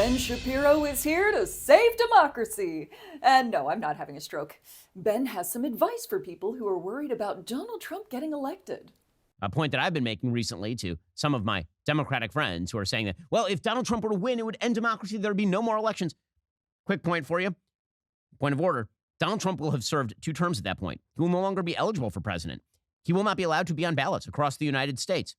Ben Shapiro is here to save democracy. And no, I'm not having a stroke. Ben has some advice for people who are worried about Donald Trump getting elected. A point that I've been making recently to some of my Democratic friends who are saying that, well, if Donald Trump were to win, it would end democracy. There would be no more elections. Quick point for you. Point of order. Donald Trump will have served 2 terms at that point. He will no longer be eligible for president. He will not be allowed to be on ballots across the United States.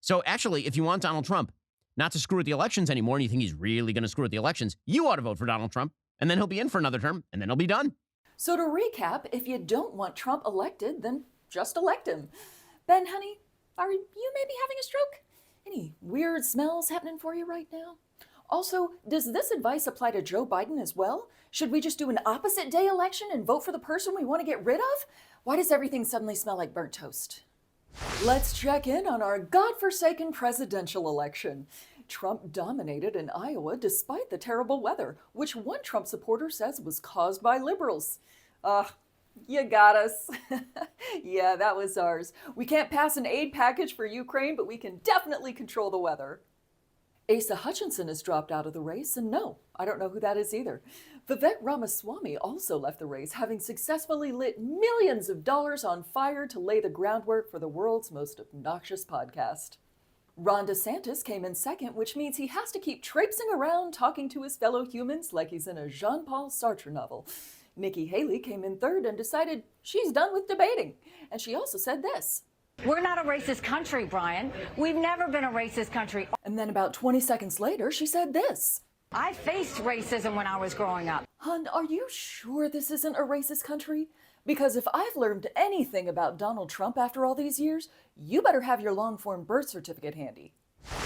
So actually, if you want Donald Trump not to screw with the elections anymore, and you think he's really going to screw with the elections, you ought to vote for Donald Trump, and then he'll be in for another term, and then he'll be done. So to recap, if you don't want Trump elected, then just elect him. Ben, honey, are you maybe having a stroke? Any weird smells happening for you right now? Also, does this advice apply to Joe Biden as well? Should we just do an opposite day election and vote for the person we want to get rid of? Why does everything suddenly smell like burnt toast? Let's check in on our godforsaken presidential election. Trump dominated in Iowa despite the terrible weather, which one Trump supporter says was caused by liberals. You got us. Yeah, that was ours. We can't pass an aid package for Ukraine, but we can definitely control the weather. Asa Hutchinson has dropped out of the race, and no, I don't know who that is either. Vivek Ramaswamy also left the race, having successfully lit millions of dollars on fire to lay the groundwork for the world's most obnoxious podcast. Ron DeSantis came in second, which means he has to keep traipsing around talking to his fellow humans like he's in a Jean-Paul Sartre novel. Nikki Haley came in third and decided she's done with debating. And she also said this. We're not a racist country, Brian. We've never been a racist country. And then about 20 seconds later, she said this. I faced racism when I was growing up. Hun, are you sure this isn't a racist country? Because if I've learned anything about Donald Trump after all these years, you better have your long-form birth certificate handy.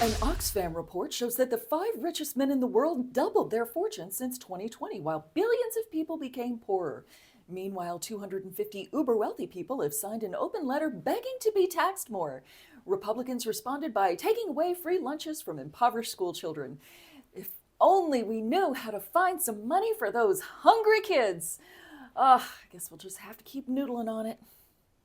An Oxfam report shows that the 5 richest men in the world doubled their fortune since 2020, while billions of people became poorer. Meanwhile, 250 uber-wealthy people have signed an open letter begging to be taxed more. Republicans responded by taking away free lunches from impoverished school children. If only we knew how to find some money for those hungry kids. I guess we'll just have to keep noodling on it.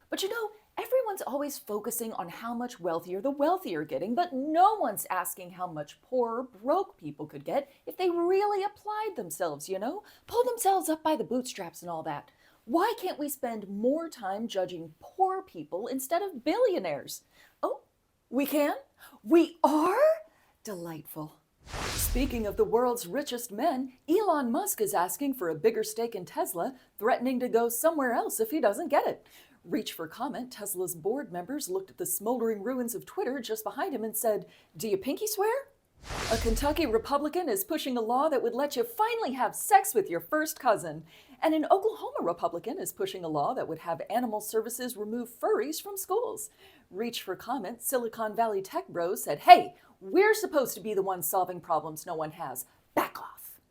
But you know, everyone's always focusing on how much wealthier the wealthy are getting, but no one's asking how much poorer broke people could get if they really applied themselves, you know? Pulled themselves up by the bootstraps and all that. Why can't we spend more time judging poor people instead of billionaires? Oh, we can? We are? Delightful. Speaking of the world's richest men, Elon Musk is asking for a bigger stake in Tesla, threatening to go somewhere else if he doesn't get it. Reach for comment, Tesla's board members looked at the smoldering ruins of Twitter just behind him and said, "Do you pinky swear?" A Kentucky Republican is pushing a law that would let you finally have sex with your first cousin. And an Oklahoma Republican is pushing a law that would have animal services remove furries from schools. Reach for comment, Silicon Valley tech bros said, "Hey, we're supposed to be the ones solving problems no one has. Back off."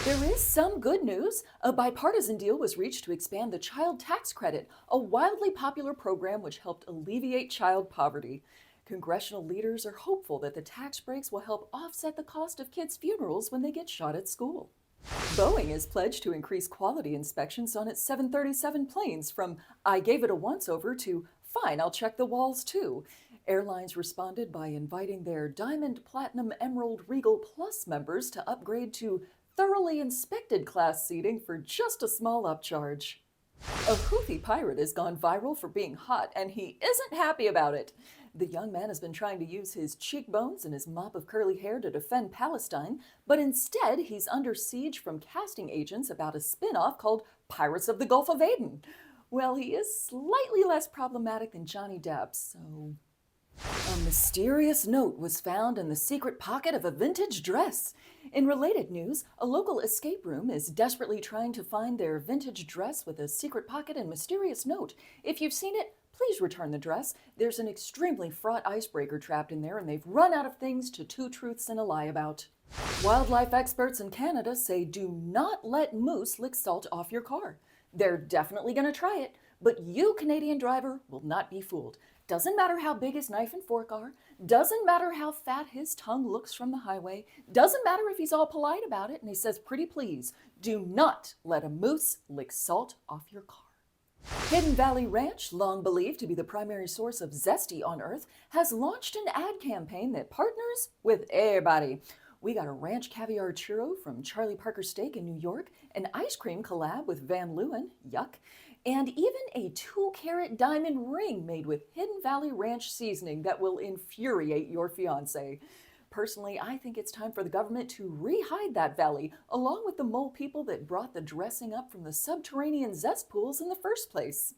There is some good news. A bipartisan deal was reached to expand the child tax credit, a wildly popular program which helped alleviate child poverty. Congressional leaders are hopeful that the tax breaks will help offset the cost of kids' funerals when they get shot at school. Boeing is pledged to increase quality inspections on its 737 planes from "I gave it a once-over" to "Fine, I'll check the walls too." Airlines responded by inviting their Diamond, Platinum, Emerald, Regal Plus members to upgrade to thoroughly inspected class seating for just a small upcharge. A Hoofy Pirate has gone viral for being hot, and he isn't happy about it. The young man has been trying to use his cheekbones and his mop of curly hair to defend Palestine, but instead he's under siege from casting agents about a spin-off called Pirates of the Gulf of Aden. Well, he is slightly less problematic than Johnny Depp, so... A mysterious note was found in the secret pocket of a vintage dress. In related news, a local escape room is desperately trying to find their vintage dress with a secret pocket and mysterious note. If you've seen it, please return the dress. There's an extremely fraught icebreaker trapped in there, and they've run out of things to 2 truths and a lie about. Wildlife experts in Canada say do not let moose lick salt off your car. They're definitely going to try it, but you, Canadian driver, will not be fooled. Doesn't matter how big his knife and fork are, doesn't matter how fat his tongue looks from the highway, doesn't matter if he's all polite about it and he says pretty please, do not let a moose lick salt off your car. Hidden Valley Ranch, long believed to be the primary source of zesty on Earth, has launched an ad campaign that partners with everybody. We got a ranch caviar churro from Charlie Parker Steak in New York, an ice cream collab with Van Leeuwen, yuck, and even a 2-carat diamond ring made with Hidden Valley Ranch seasoning that will infuriate your fiancé. Personally, I think it's time for the government to re-hide that valley, along with the mole people that brought the dressing up from the subterranean zestpools in the first place.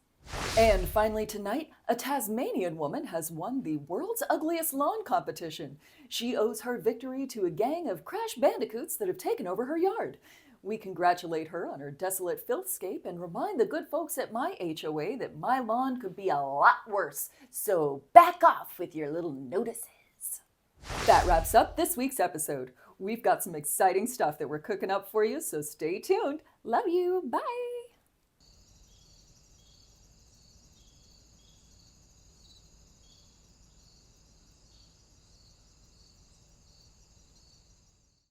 And finally tonight, a Tasmanian woman has won the world's ugliest lawn competition. She owes her victory to a gang of crash bandicoots that have taken over her yard. We congratulate her on her desolate filthscape and remind the good folks at my HOA that my lawn could be a lot worse. So back off with your little notices. That wraps up this week's episode. We've got some exciting stuff that we're cooking up for you, so stay tuned. Love you. Bye.